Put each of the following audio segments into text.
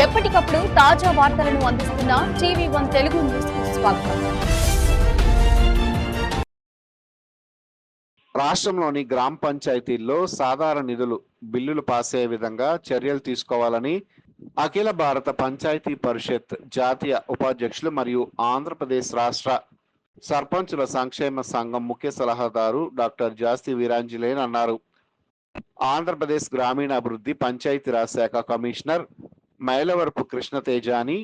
ఎప్పటికప్పుడు తాజా వార్తలను అందిస్తున్న TV1 తెలుగు న్యూస్ కు స్వాగతం. రాష్ట్రంలోని గ్రామ పంచాయతీల్లో సాధారణ నిధులు బిల్లులు పాస్ అయ్యే విధంగా చర్యలు తీసుకోవాలని అఖిల భారత పంచాయతీ పరిషత్ జాతీయ ఉపాధ్యక్షులు మరియు ఆంధ్రప్రదేశ్ రాష్ట్ర సర్పంచుల సంక్షేమ సంఘం ముఖ్య సలహాదారు డాక్టర్ జాస్తి వీరాంజనేయులు అన్నారు. ఆంధ్రప్రదేశ్ గ్రామీణాభివృద్ధి పంచాయతీరాజ్ శాఖ కమిషనర్ మైలవరపు కృష్ణతేజాని,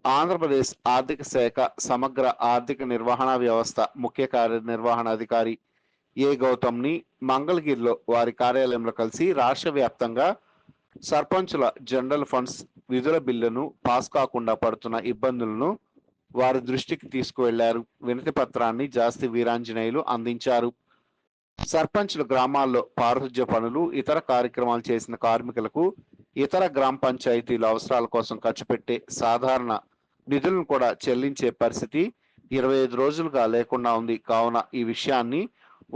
ఆంధ్రప్రదేశ్ ఆర్థిక శాఖ సమగ్ర ఆర్థిక నిర్వహణ వ్యవస్థ ముఖ్య కార్యనిర్వహణాధికారి ఏ గౌతమ్ని మంగళగిరిలో వారి కార్యాలయంలో కలిసి రాష్ట్ర వ్యాప్తంగా సర్పంచుల జనరల్ ఫండ్స్ విధుల బిల్లును పాస్ కాకుండా పడుతున్న ఇబ్బందులను వారి దృష్టికి తీసుకువెళ్లారు. వినతి పత్రాన్ని జాస్తి వీరాంజనేయులు అందించారు. సర్పంచులు గ్రామాల్లో పారిశుధ్య పనులు, ఇతర కార్యక్రమాలు చేసిన కార్మికులకు ఇతర గ్రామ పంచాయతీల అవసరాల కోసం ఖర్చు పెట్టే సాధారణ నిధులను కూడా చెల్లించే పరిస్థితి 25 రోజులుగా లేకుండా ఉంది. కావున ఈ విషయాన్ని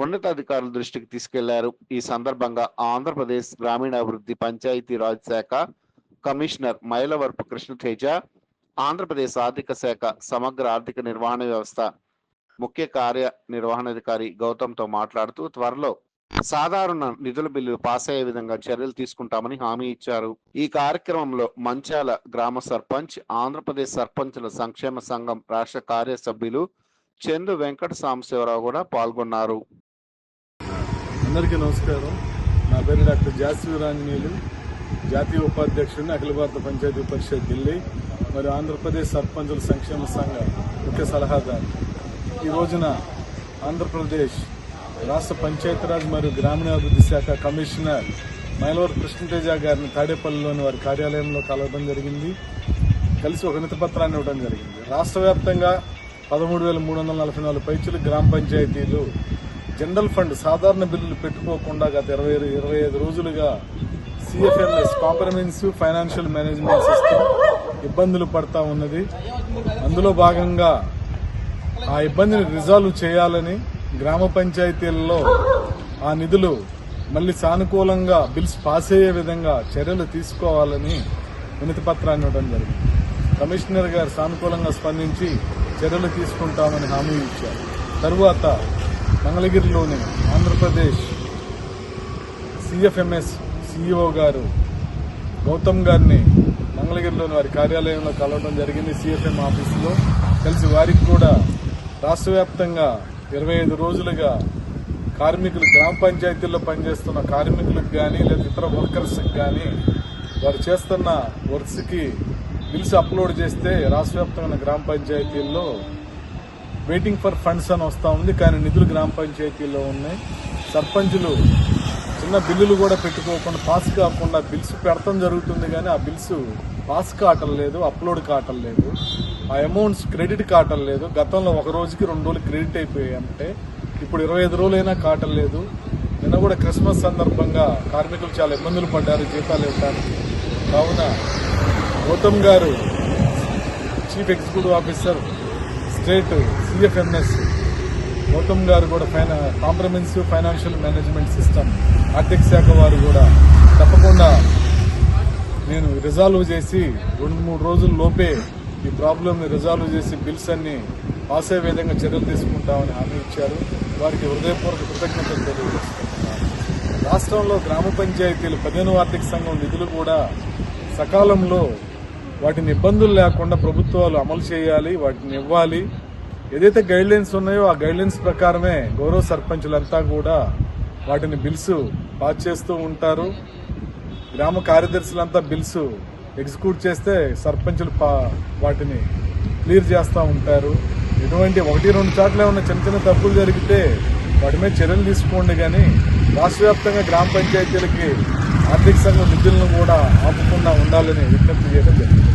ఉన్నతాధికారుల దృష్టికి తీసుకెళ్లారు. ఈ సందర్భంగా ఆంధ్రప్రదేశ్ గ్రామీణాభివృద్ధి పంచాయతీరాజ్ శాఖ కమిషనర్ మైలవరపు కృష్ణతేజ, ఆంధ్రప్రదేశ్ ఆర్థిక శాఖ సమగ్ర ఆర్థిక నిర్వహణ వ్యవస్థ ముఖ్య కార్యనిర్వహణాధికారి గౌతమ్తో మాట్లాడుతూ త్వరలో సాధారణ నిధుల బిల్లు పాస్ అయ్యే విధంగా చర్యలు తీసుకుంటామని హామీ ఇచ్చారు. ఈ కార్యక్రమంలో మంచాల గ్రామ సర్పంచ్, ఆంధ్రప్రదేశ్ సర్పంచుల సంక్షేమ సంఘం రాష్ట్ర కార్యసభ్యులు చందు వెంకట సాంబశివరావు కూడా పాల్గొన్నారు. అందరికీ నమస్కారం. నా పేరు డాక్టర్ జాస్తి వీరాంజనేయులు, జాతీయ ఉపాధ్యక్షుడిని అఖిల భారత పంచాయతీ పరిషత్ ఢిల్లీ మరియు ఆంధ్రప్రదేశ్ సర్పంచుల సంక్షేమ సంఘ ముఖ్య సలహాదారు. ఈ రోజున ఆంధ్రప్రదేశ్ రాష్ట్ర పంచాయతీరాజ్ మరియు గ్రామీణాభివృద్ధి శాఖ కమిషనర్ మైలవరపు కృష్ణతేజ గారిని తాడేపల్లిలోని వారి కార్యాలయంలో కలవడం జరిగింది. కలిసి ఒక వినతి పత్రాన్ని ఇవ్వడం జరిగింది. రాష్ట్ర వ్యాప్తంగా 13,344 పైచులు గ్రామ పంచాయతీలు జనరల్ ఫండ్ సాధారణ బిల్లులు పెట్టుకోకుండా గత 25 రోజులుగా CFMS comprehensive financial management system ఇబ్బందులు పడతా ఉన్నది. అందులో భాగంగా ఆ ఇబ్బందిని రిజాల్వ్ చేయాలని గ్రామ పంచాయతీలలో ఆ నిధులు మళ్లీ సానుకూలంగా బిల్స్ పాస్ అయ్యే విధంగా చర్యలు తీసుకోవాలని వినతి పత్రాన్ని ఇవ్వడం జరిగింది. కమిషనర్ గారు సానుకూలంగా స్పందించి చర్యలు తీసుకుంటామని హామీ ఇచ్చారు. తరువాత మంగళగిరిలోని ఆంధ్రప్రదేశ్ CFMS CEO గారు గౌతమ్ గారిని మంగళగిరిలోని వారి కార్యాలయంలో కలవడం జరిగింది. CFM ఆఫీసులో కలిసి వారికి కూడా రాష్ట్ర వ్యాప్తంగా 25 రోజులుగా కార్మికులు గ్రామ పంచాయతీల్లో పనిచేస్తున్న కార్మికులకు కానీ లేదా ఇతర వర్కర్స్కి కానీ వారు చేస్తున్న వర్క్స్కి బిల్స్ అప్లోడ్ చేస్తే రాష్ట్ర వ్యాప్తంగా గ్రామ పంచాయతీల్లో వెయిటింగ్ ఫర్ ఫండ్స్ అని వస్తూ ఉంది. కానీ నిధులు గ్రామ పంచాయతీల్లో ఉన్నాయి. సర్పంచులు చిన్న బిల్లులు కూడా పెట్టుకోకుండా పాస్ కాకుండా బిల్స్ పెడతాం జరుగుతుంది, కానీ ఆ బిల్స్ పాస్ కావటం లేదు, అప్లోడ్ కావటం లేదు, ఆ అమౌంట్స్ క్రెడిట్ కావటం లేదు. గతంలో ఒక రోజుకి 2 రోజులు క్రెడిట్ అయిపోయాయి అంటే ఇప్పుడు 25 రోజులైనా కావటం లేదు. నిన్న కూడా క్రిస్మస్ సందర్భంగా కార్మికులు చాలా ఇబ్బందులు పడ్డారు జీతాలు ఇవ్వడానికి. కావున Gautam garu chief executive officer state CFMS Gautam garu కూడా కాంప్రహెన్సివ్ ఫైనాన్షియల్ మేనేజ్మెంట్ సిస్టమ్ ఆర్థిక శాఖ వారు కూడా తప్పకుండా నేను రిజాల్వ్ చేసి 2-3 రోజుల లోపే ఈ ప్రాబ్లంని రిజాల్వ్ చేసి బిల్స్ అన్ని పాస్ అయ్యే విధంగా చర్యలు తీసుకుంటామని హామీ ఇచ్చారు. వారికి హృదయపూర్వక కృతజ్ఞతలు తెలియజేస్తున్నారు. రాష్ట్రంలో గ్రామ పంచాయతీలు 15వ ఆర్థిక సంఘం నిధులు కూడా సకాలంలో వాటిని ఇబ్బందులు లేకుండా ప్రభుత్వాలు అమలు చేయాలి, వాటిని ఇవ్వాలి. ఏదైతే గైడ్లైన్స్ ఉన్నాయో ఆ గైడ్లైన్స్ ప్రకారమే గౌరవ సర్పంచులంతా కూడా వాటిని బిల్స్ పాస్ చేస్తూ ఉంటారు. గ్రామ కార్యదర్శులంతా బిల్స్ ఎగ్జిక్యూట్ చేస్తే సర్పంచులు వాటిని క్లియర్ చేస్తూ ఉంటారు. ఎటువంటి 1-2 చోట్ల ఉన్న చిన్న చిన్న తప్పులు జరిగితే వాటి మీద చర్యలు తీసుకోండి, కానీ రాష్ట్ర వ్యాప్తంగా గ్రామ పంచాయతీలకి ఆర్థిక సంఘం నిధులను కూడా ఆపకుండా ఉండాలని విజ్ఞప్తి చేయడం జరిగింది.